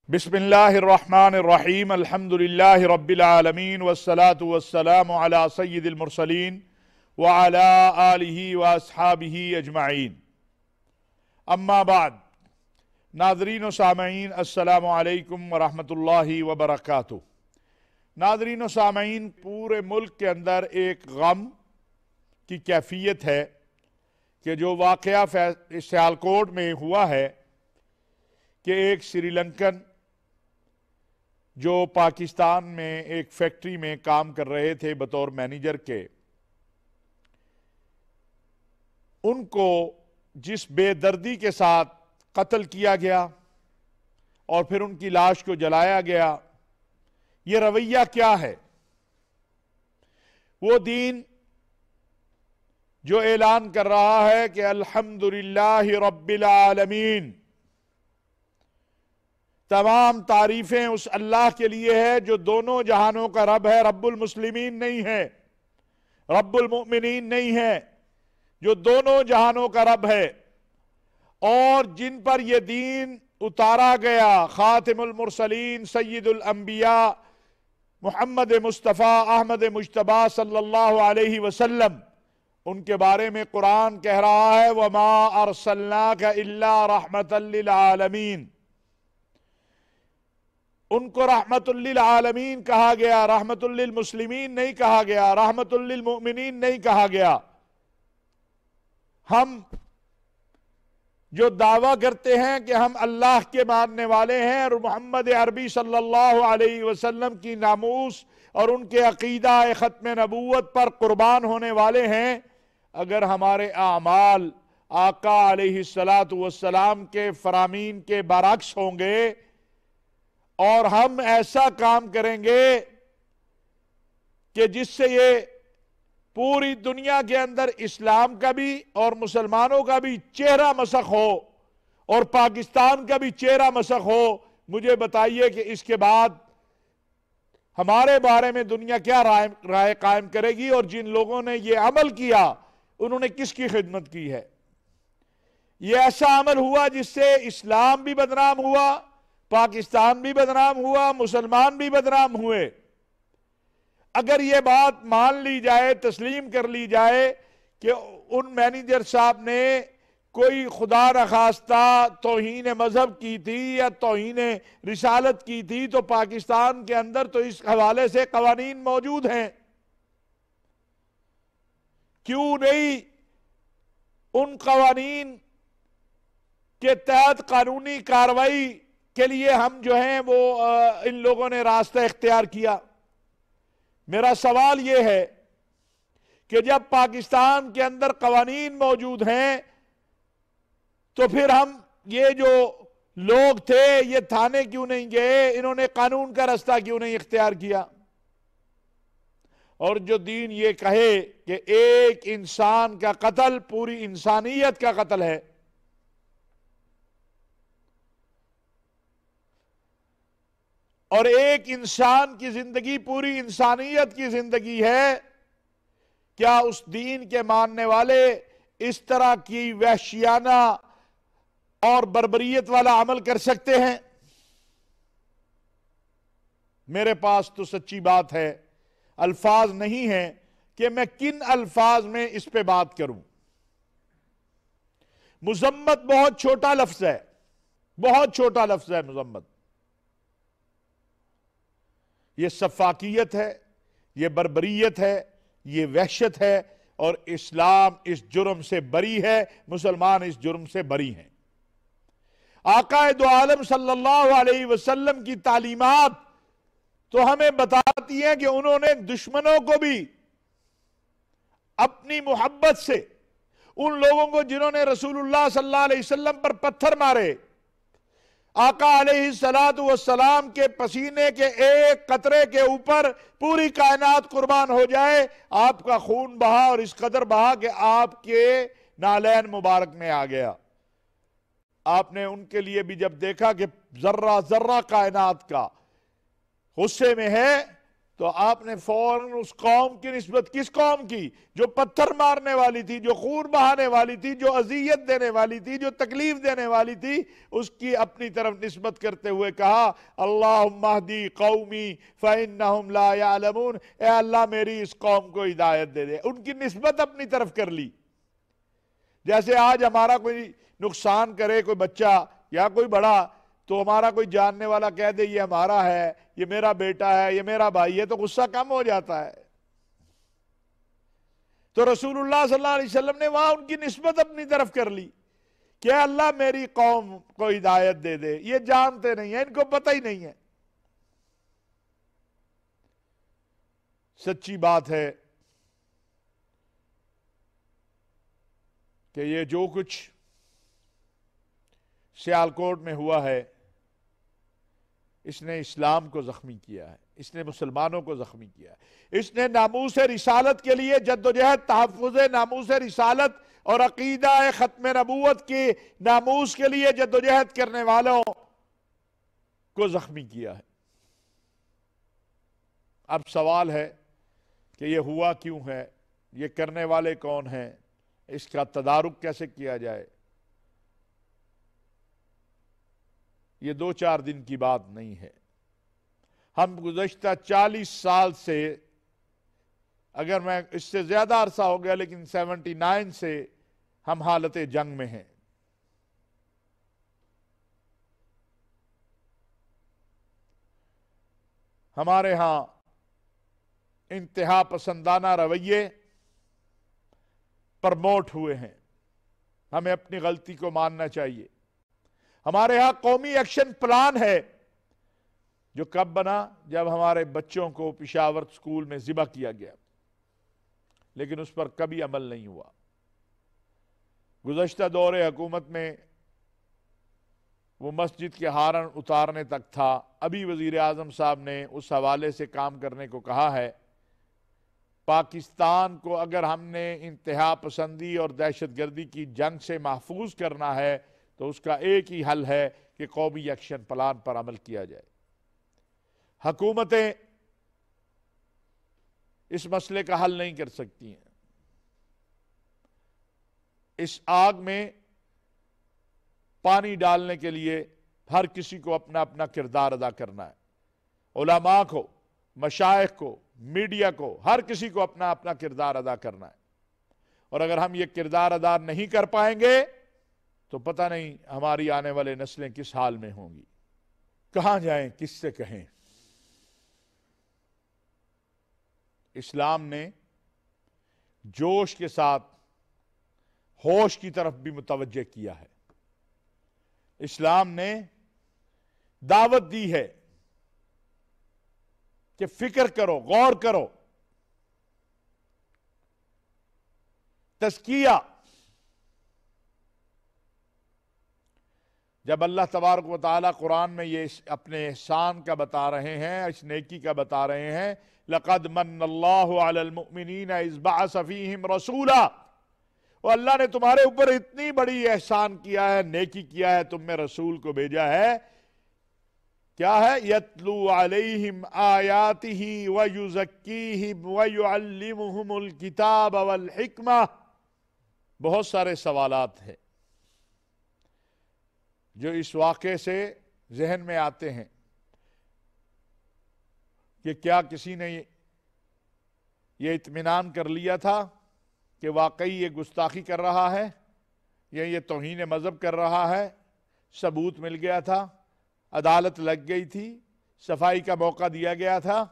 بسم اللہ الرحمن الرحیم الحمدللہ رب العالمین والصلاة والسلام علی سید المرسلین وعلی آلہ واصحابہ اجمعین اما بعد۔ ناظرین و سامعین السلام علیکم ورحمۃ اللہ وبرکاتہ۔ ناظرین و سامعین، پورے ملک کے اندر ایک غم کی کیفیت ہے کہ جو واقعہ سیالکوٹ میں ہوا ہے کہ ایک سری لنکن جو پاکستان میں ایک فیکٹری میں کام کر رہے تھے بطور مینیجر کے، ان کو جس بے دردی کے ساتھ قتل کیا گیا اور پھر ان کی لاش کو جلایا گیا، یہ رویہ کیا ہے؟ وہ دین جو اعلان کر رہا ہے کہ الحمدللہ رب العالمین، تمام تعریفیں اس اللہ کے لیے ہے جو دونوں جہانوں کا رب ہے، رب المسلمین نہیں ہے، رب المؤمنین نہیں ہے، جو دونوں جہانوں کا رب ہے، اور جن پر یہ دین اتارا گیا، خاتم المرسلین سید الانبیاء محمد مصطفیٰ احمد مجتبیٰ صلی اللہ علیہ وسلم، ان کے بارے میں قرآن کہہ رہا ہے وَمَا أَرْسَلْنَاكَ إِلَّا رَحْمَةً لِلْعَالَمِينَ۔ ان کو رحمت للعالمین کہا گیا، رحمت للمسلمین نہیں کہا گیا، رحمت للمؤمنین نہیں کہا گیا۔ ہم جو دعویٰ کرتے ہیں کہ ہم اللہ کے ماننے والے ہیں اور محمد عربی صلی اللہ علیہ وسلم کی ناموس اور ان کے عقیدہ ختم نبوت پر قربان ہونے والے ہیں، اگر ہمارے اعمال آقا علیہ السلام کے فرامین کے برعکس ہوں گے اور ہم ایسا کام کریں گے کہ جس سے یہ پوری دنیا کے اندر اسلام کا بھی اور مسلمانوں کا بھی چہرہ مسخ ہو اور پاکستان کا بھی چہرہ مسخ ہو، مجھے بتائیے کہ اس کے بعد ہمارے بارے میں دنیا کیا رائے قائم کرے گی؟ اور جن لوگوں نے یہ عمل کیا انہوں نے کس کی خدمت کی ہے؟ یہ ایسا عمل ہوا جس سے اسلام بھی بدنام ہوا، پاکستان بھی بدنام ہوا، مسلمان بھی بدنام ہوئے۔ اگر یہ بات مان لی جائے، تسلیم کر لی جائے کہ ان مینیجر صاحب نے کوئی خدا نخواستہ توہین مذہب کی تھی یا توہین رسالت کی تھی، تو پاکستان کے اندر تو اس حوالے سے قوانین موجود ہیں۔ کیوں نہیں ان قوانین کے تحت قانونی کارروائی کے لیے ہم جو ہیں وہ ان لوگوں نے راستہ اختیار کیا؟ میرا سوال یہ ہے کہ جب پاکستان کے اندر قوانین موجود ہیں تو پھر ہم یہ جو لوگ تھے یہ تھانے کیوں نہیں گئے؟ انہوں نے قانون کا راستہ کیوں نہیں اختیار کیا؟ اور جو دین یہ کہے کہ ایک انسان کا قتل پوری انسانیت کا قتل ہے، اور ایک انسان کی زندگی پوری انسانیت کی زندگی ہے، کیا اس دین کے ماننے والے اس طرح کی وحشیانہ اور بربریت والا عمل کر سکتے ہیں؟ میرے پاس تو سچی بات ہے، الفاظ نہیں ہیں کہ میں کن الفاظ میں اس پہ بات کروں۔ مذمت بہت چھوٹا لفظ ہے، بہت چھوٹا لفظ ہے مذمت۔ یہ سفاکیت ہے، یہ بربریت ہے، یہ وحشت ہے، اور اسلام اس جرم سے بری ہے، مسلمان اس جرم سے بری ہیں۔ آقا دو عالم صلی اللہ علیہ وسلم کی تعلیمات تو ہمیں بتاتی ہیں کہ انہوں نے دشمنوں کو بھی اپنی محبت سے، ان لوگوں کو جنہوں نے رسول اللہ صلی اللہ علیہ وسلم پر پتھر مارے، آقا علیہ السلام کے پسینے کے ایک قطرے کے اوپر پوری کائنات قربان ہو جائے، آپ کا خون بہا اور اس قدر بہا کہ آپ کے نالین مبارک میں آ گیا۔ آپ نے ان کے لیے بھی جب دیکھا کہ ذرہ ذرہ کائنات کا غصے میں ہے، تو آپ نے فوراً اس قوم کی نسبت کس قوم کی؟ جو پتھر مارنے والی تھی، جو خون بہانے والی تھی، جو اذیت دینے والی تھی، جو تکلیف دینے والی تھی، اس کی اپنی طرف نسبت کرتے ہوئے کہا اللہم اہدی قومی فإنہم لا یعلمون، اے اللہ میری اس قوم کو ہدایت دے دے. ان کی نسبت اپنی طرف کر لی. جیسے آج ہمارا کوئی نقصان کرے کوئی بچہ یا کوئی بڑا، تو ہمارا کوئی جاننے والا کہہ دے یہ ہمارا ہے، یہ میرا بیٹا ہے، یہ میرا بھائی ہے، تو غصہ کم ہو جاتا ہے. تو رسول اللہ صلی اللہ علیہ وسلم نے وہاں ان کی نسبت اپنی طرف کر لی کہ اللہ میری قوم کو ہدایت دے دے. یہ جانتے نہیں ہیں، ان کو پتہ ہی نہیں ہے. سچی بات ہے کہ یہ جو کچھ سیالکوٹ میں ہوا ہے، اس نے اسلام کو زخمی کیا ہے، اس نے مسلمانوں کو زخمی کیا ہے، اس نے ناموس رسالت کے لیے جدوجہد، تحفظ ناموس رسالت اور عقیدہ ختم نبوت کے ناموس کے لیے جدوجہد کرنے والوں کو زخمی کیا ہے. اب سوال ہے کہ یہ ہوا کیوں ہے، یہ کرنے والے کون ہیں، اس کا تدارک کیسے کیا جائے. یہ 2-4 دن کی بات نہیں ہے. ہم گزشتہ 40 سال سے، اگر میں اس سے زیادہ عرصہ ہو گیا، لیکن 79 سے ہم حالت جنگ میں ہیں. ہمارے ہاں انتہا پسندانہ رویے پرموٹ ہوئے ہیں. ہمیں اپنی غلطی کو ماننا چاہیے. ہمارے ہاں قومی ایکشن پلان ہے جو کب بنا؟ جب ہمارے بچوں کو پشاور سکول میں ذبح کیا گیا، لیکن اس پر کبھی عمل نہیں ہوا. گزشتہ دور حکومت میں وہ مسجد کے ہارن اتارنے تک تھا. ابھی وزیر اعظم صاحب نے اس حوالے سے کام کرنے کو کہا ہے. پاکستان کو اگر ہم نے انتہا پسندی اور دہشت گردی کی جنگ سے محفوظ کرنا ہے تو اس کا ایک ہی حل ہے کہ قومی ایکشن پلان پر عمل کیا جائے. حکومتیں اس مسئلے کا حل نہیں کر سکتی ہیں. اس آگ میں پانی ڈالنے کے لیے ہر کسی کو اپنا اپنا کردار ادا کرنا ہے. علماء کو، مشائخ کو، میڈیا کو، ہر کسی کو اپنا اپنا کردار ادا کرنا ہے. اور اگر ہم یہ کردار ادا نہیں کر پائیں گے تو پتہ نہیں ہماری آنے والے نسلیں کس حال میں ہوں گی. کہاں جائیں، کس سے کہیں. اسلام نے جوش کے ساتھ ہوش کی طرف بھی متوجہ کیا ہے. اسلام نے دعوت دی ہے کہ فکر کرو، غور کرو، تزکیہ. جب اللہ تبارک و تعالی قرآن میں یہ اپنے احسان کا بتا رہے ہیں، اس نیکی کا بتا رہے ہیں، لَقَدْ مَنَّ اللَّهُ عَلَى الْمُؤْمِنِينَ إِذْ بَعَثَ فِيهِمْ رَسُولًا. اور اللہ نے تمہارے اوپر اتنی بڑی احسان کیا ہے، نیکی کیا ہے، تم میں رسول کو بھیجا ہے. کیا ہے؟ یتلو علیہم آیاتہ ویزکیہم ویعلمہم الکتاب والحکمہ. بہت سارے سوالات ہیں جو اس واقعے سے ذہن میں آتے ہیں کہ کیا کسی نے یہ اطمینان کر لیا تھا کہ واقعی یہ گستاخی کر رہا ہے یا یہ توہین مذہب کر رہا ہے؟ ثبوت مل گیا تھا، عدالت لگ گئی تھی، صفائی کا موقع دیا گیا تھا.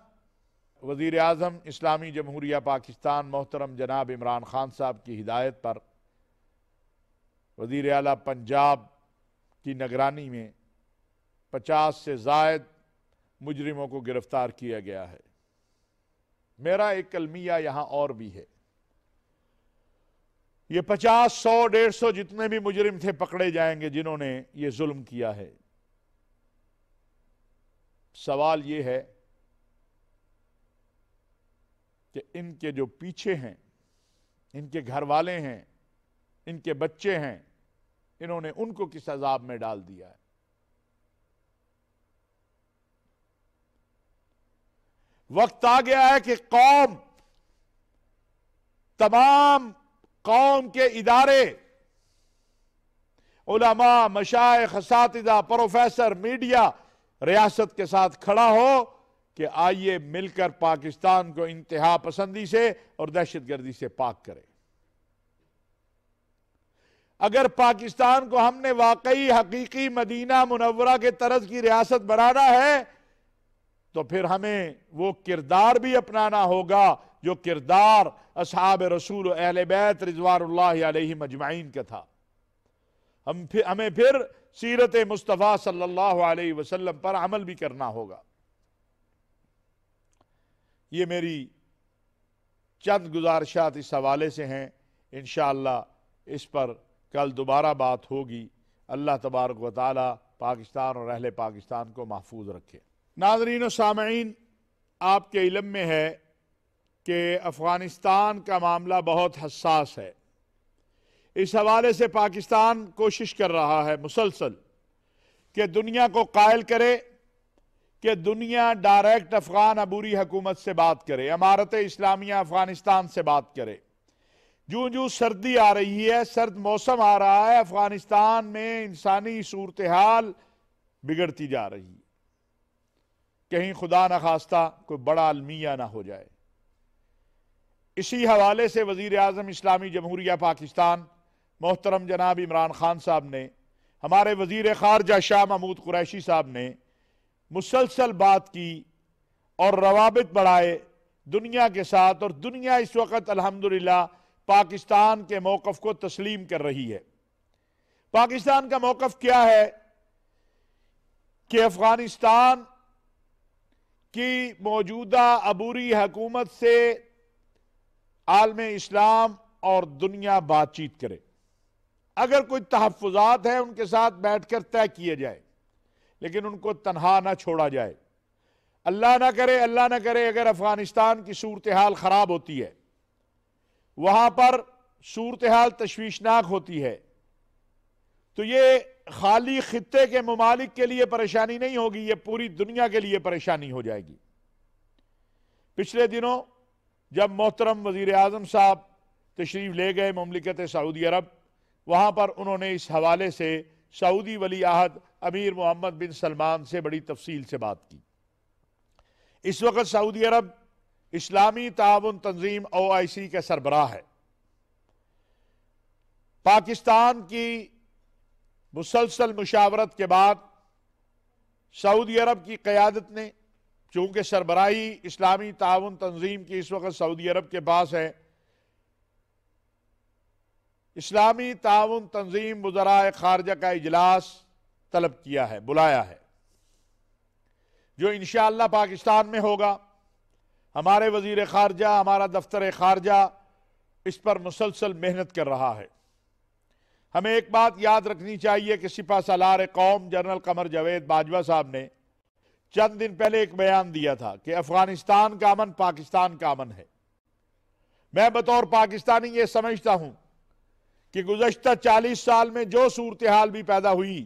وزیر اعظم اسلامی جمہوریہ پاکستان محترم جناب عمران خان صاحب کی ہدایت پر وزیر اعلیٰ پنجاب کی نگرانی میں 50 سے زائد مجرموں کو گرفتار کیا گیا ہے. میرا ایک کلمیہ یہاں اور بھی ہے. یہ 50، 100، 150 جتنے بھی مجرم تھے پکڑے جائیں گے جنہوں نے یہ ظلم کیا ہے. سوال یہ ہے کہ ان کے جو پیچھے ہیں، ان کے گھر والے ہیں، ان کے بچے ہیں، انہوں نے ان کو کس عذاب میں ڈال دیا ہے. وقت آ گیا ہے کہ تمام قوم کے ادارے، علماء، مشائخ، اساتذہ، پروفیسر، میڈیا ریاست کے ساتھ کھڑا ہو کہ آئیے مل کر پاکستان کو انتہا پسندی سے اور دہشت گردی سے پاک کرے۔ اگر پاکستان کو ہم نے واقعی حقیقی مدینہ منورہ کے طرز کی ریاست بنانا ہے تو پھر ہمیں وہ کردار بھی اپنانا ہوگا جو کردار اصحاب رسول و اہل بیت رضوان اللہ علیہم اجمعین کا تھا۔ ہمیں پھر سیرت مصطفیٰ صلی اللہ علیہ وسلم پر عمل بھی کرنا ہوگا۔ یہ میری چند گزارشات اس حوالے سے ہیں، انشاءاللہ اس پر کل دوبارہ بات ہوگی۔ اللہ تبارک و تعالی پاکستان اور اہل پاکستان کو محفوظ رکھے۔ ناظرین و سامعین، آپ کے علم میں ہے کہ افغانستان کا معاملہ بہت حساس ہے۔ اس حوالے سے پاکستان کوشش کر رہا ہے مسلسل کہ دنیا کو قائل کرے کہ دنیا ڈائریکٹ افغان عبوری حکومت سے بات کرے، امارت اسلامیہ افغانستان سے بات کرے۔ جو سردی آ رہی ہے، سرد موسم آ رہا ہے، افغانستان میں انسانی صورتحال بگڑتی جا رہی ہے، کہیں خدا نخواستہ کوئی بڑا المیہ نہ ہو جائے۔ اسی حوالے سے وزیر اعظم اسلامی جمہوریہ پاکستان محترم جناب عمران خان صاحب نے، ہمارے وزیر خارجہ شاہ محمود قریشی صاحب نے مسلسل بات کی اور روابط بڑھائے دنیا کے ساتھ، اور دنیا اس وقت الحمدللہ پاکستان کے موقف کو تسلیم کر رہی ہے۔ پاکستان کا موقف کیا ہے کہ افغانستان کی موجودہ عبوری حکومت سے عالم اسلام اور دنیا بات چیت کرے، اگر کوئی تحفظات ہیں ان کے ساتھ بیٹھ کر طے کیے جائے، لیکن ان کو تنہا نہ چھوڑا جائے۔ اللہ نہ کرے اگر افغانستان کی صورتحال خراب ہوتی ہے، وہاں پر صورتحال تشویشناک ہوتی ہے، تو یہ خالی خطے کے ممالک کے لیے پریشانی نہیں ہوگی، یہ پوری دنیا کے لیے پریشانی ہو جائے گی۔ پچھلے دنوں جب محترم وزیر اعظم صاحب تشریف لے گئے مملکت سعودی عرب، وہاں پر انہوں نے اس حوالے سے سعودی ولی عہد امیر محمد بن سلمان سے بڑی تفصیل سے بات کی۔ اس وقت سعودی عرب اسلامی تعاون تنظیم OIC کا سربراہ ہے۔ پاکستان کی مسلسل مشاورت کے بعد سعودی عرب کی قیادت نے، چونکہ سربراہی اسلامی تعاون تنظیم کی اس وقت سعودی عرب کے پاس ہے، اسلامی تعاون تنظیم وزرائے خارجہ کا اجلاس طلب کیا ہے، بلایا ہے، جو انشاءاللہ پاکستان میں ہوگا۔ ہمارے وزیر خارجہ، ہمارا دفتر خارجہ اس پر مسلسل محنت کر رہا ہے۔ ہمیں ایک بات یاد رکھنی چاہیے کہ سپہ سالار قوم جنرل قمر جاوید باجوہ صاحب نے چند دن پہلے ایک بیان دیا تھا کہ افغانستان کا امن پاکستان کا امن ہے۔ میں بطور پاکستانی یہ سمجھتا ہوں کہ گزشتہ 40 سال میں جو صورتحال بھی پیدا ہوئی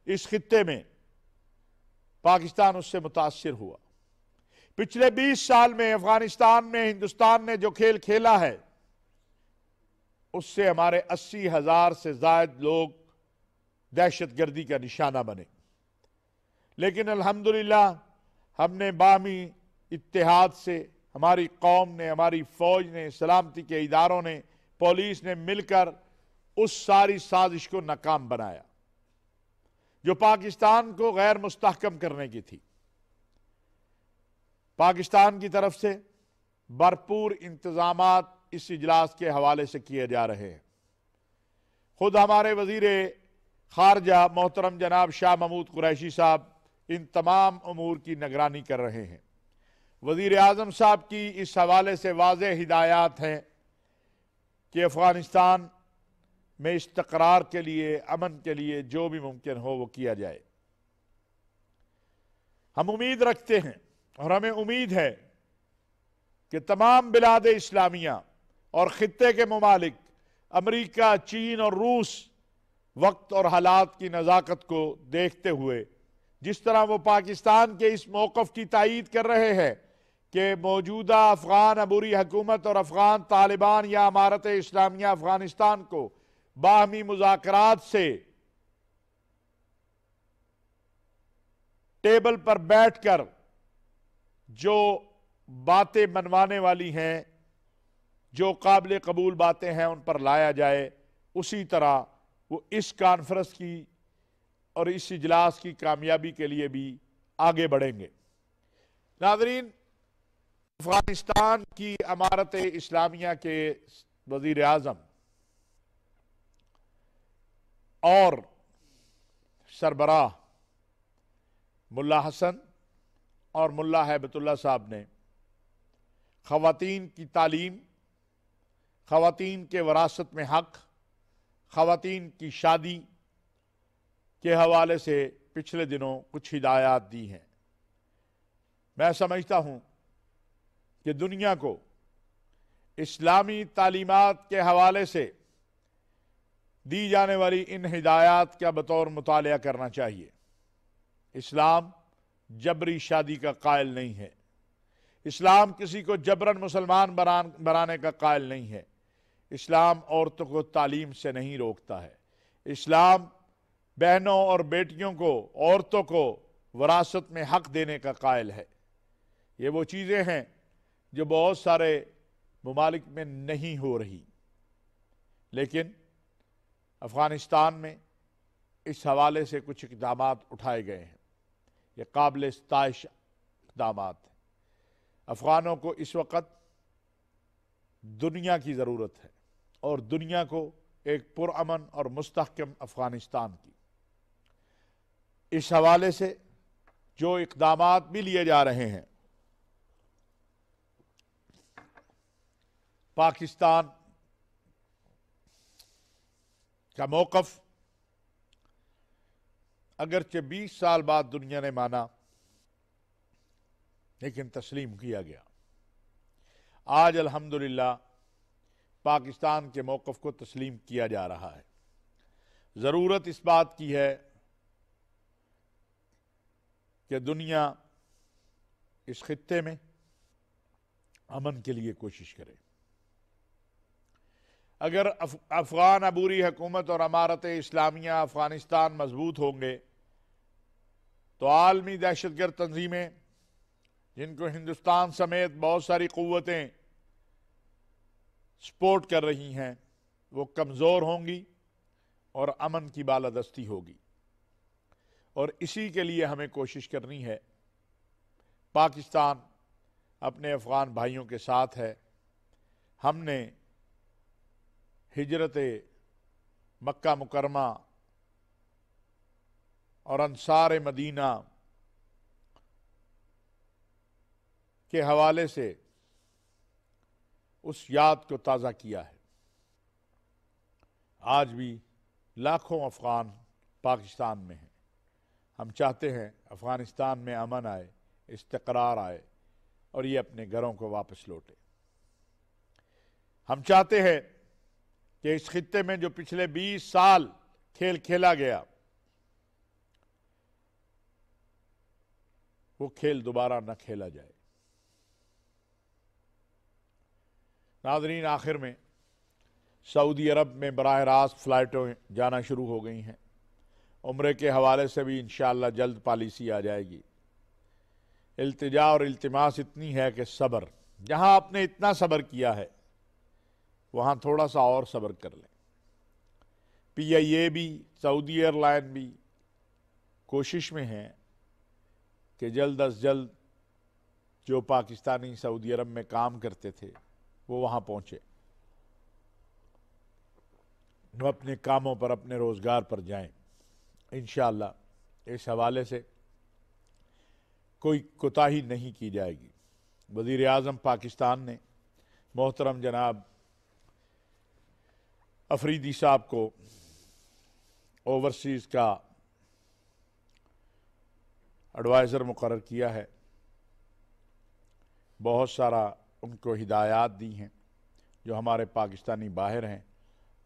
اس خطے میں، پاکستان اس سے متاثر ہوا۔ پچھلے 20 سال میں افغانستان میں ہندوستان نے جو کھیل کھیلا ہے، اس سے ہمارے 80,000 سے زائد لوگ دہشت گردی کا نشانہ بنے، لیکن الحمدللہ ہم نے باہمی اتحاد سے، ہماری قوم نے، ہماری فوج نے، سلامتی کے اداروں نے، پولیس نے مل کر اس ساری سازش کو ناکام بنایا جو پاکستان کو غیر مستحکم کرنے کی تھی۔ پاکستان کی طرف سے بھرپور انتظامات اس اجلاس کے حوالے سے کیے جا رہے ہیں۔ خود ہمارے وزیر خارجہ محترم جناب شاہ محمود قریشی صاحب ان تمام امور کی نگرانی کر رہے ہیں۔ وزیر اعظم صاحب کی اس حوالے سے واضح ہدایات ہیں کہ افغانستان میں استقرار کے لیے، امن کے لیے جو بھی ممکن ہو وہ کیا جائے۔ ہم امید رکھتے ہیں اور ہمیں امید ہے کہ تمام بلاد اسلامیہ اور خطے کے ممالک امریکہ، چین اور روس وقت اور حالات کی نزاکت کو دیکھتے ہوئے جس طرح وہ پاکستان کے اس موقف کی تائید کر رہے ہیں، کہ موجودہ افغان عبوری حکومت اور افغان طالبان یا امارت اسلامیہ افغانستان کو باہمی مذاکرات سے ٹیبل پر بیٹھ کر جو باتیں منوانے والی ہیں، جو قابل قبول باتیں ہیں، ان پر لایا جائے، اسی طرح وہ اس کانفرنس کی اور اس اجلاس کی کامیابی کے لیے بھی آگے بڑھیں گے۔ ناظرین، افغانستان کی امارت اسلامیہ کے وزیر اعظم اور سربراہ ملا حسن اور ملا ہیبت اللہ صاحب نے خواتین کی تعلیم، خواتین کے وراثت میں حق، خواتین کی شادی کے حوالے سے پچھلے دنوں کچھ ہدایات دی ہیں۔ میں سمجھتا ہوں کہ دنیا کو اسلامی تعلیمات کے حوالے سے دی جانے والی ان ہدایات کا بطور مطالعہ کرنا چاہیے۔ اسلام جبری شادی کا قائل نہیں ہے، اسلام کسی کو جبراً مسلمان بنانے کا قائل نہیں ہے، اسلام عورتوں کو تعلیم سے نہیں روکتا ہے، اسلام بہنوں اور بیٹیوں کو، عورتوں کو وراثت میں حق دینے کا قائل ہے۔ یہ وہ چیزیں ہیں جو بہت سارے ممالک میں نہیں ہو رہی، لیکن افغانستان میں اس حوالے سے کچھ اقدامات اٹھائے گئے ہیں۔ یہ قابل ستائش اقدامات ہیں۔ افغانوں کو اس وقت دنیا کی ضرورت ہے، اور دنیا کو ایک پرامن اور مستحکم افغانستان کی۔ اس حوالے سے جو اقدامات بھی لیے جا رہے ہیں، پاکستان کا موقف اگرچہ 20 سال بعد دنیا نے مانا، لیکن تسلیم کیا گیا۔ آج الحمدللہ پاکستان کے موقف کو تسلیم کیا جا رہا ہے۔ ضرورت اس بات کی ہے کہ دنیا اس خطے میں امن کے لیے کوشش کرے۔ اگر افغان عبوری حکومت اور امارت اسلامیہ افغانستان مضبوط ہوں گے تو عالمی دہشت گرد تنظیمیں، جن کو ہندوستان سمیت بہت ساری قوتیں سپورٹ کر رہی ہیں، وہ کمزور ہوں گی اور امن کی بالادستی ہوگی۔ اور اسی کے لیے ہمیں کوشش کرنی ہے۔ پاکستان اپنے افغان بھائیوں کے ساتھ ہے۔ ہم نے ہجرت مکہ مکرمہ اور انصار مدینہ کے حوالے سے اس یاد کو تازہ کیا ہے۔ آج بھی لاکھوں افغان پاکستان میں ہیں۔ ہم چاہتے ہیں افغانستان میں امن آئے، استقرار آئے اور یہ اپنے گھروں کو واپس لوٹے۔ ہم چاہتے ہیں کہ اس خطے میں جو پچھلے 20 سال کھیل کھیلا گیا، وہ کھیل دوبارہ نہ کھیلا جائے۔ ناظرین، آخر میں سعودی عرب میں براہ راست فلائٹیں جانا شروع ہو گئی ہیں۔ عمرے کے حوالے سے بھی انشاءاللہ جلد پالیسی آ جائے گی۔ التجا اور التماس اتنی ہے کہ صبر، جہاں آپ نے اتنا صبر کیا ہے وہاں تھوڑا سا اور صبر کر لیں۔ پی آئی اے بھی، سعودی ایئر لائن بھی کوشش میں ہیں کہ جلد از جلد جو پاکستانی سعودی عرب میں کام کرتے تھے وہ وہاں پہنچے، وہ اپنے کاموں پر، اپنے روزگار پر جائیں۔ انشاءاللہ اس حوالے سے کوئی کوتاہی نہیں کی جائے گی۔ وزیر اعظم پاکستان نے محترم جناب افریدی صاحب کو اوورسیز کا ایڈوائزر مقرر کیا ہے۔ بہت سارا ان کو ہدایات دی ہیں جو ہمارے پاکستانی باہر ہیں،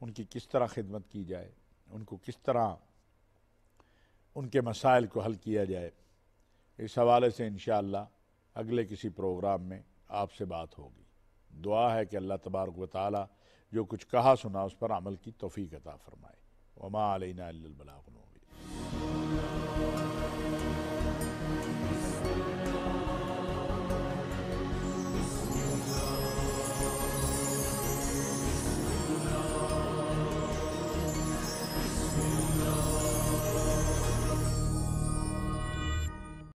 ان کی کس طرح خدمت کی جائے، ان کو کس طرح ان کے مسائل کو حل کیا جائے۔ اس حوالے سے انشاءاللہ اگلے کسی پروگرام میں آپ سے بات ہوگی۔ دعا ہے کہ اللہ تبارک و تعالی جو کچھ کہا سنا اس پر عمل کی توفیق عطا فرمائے۔ وما علینا الا البلاغ۔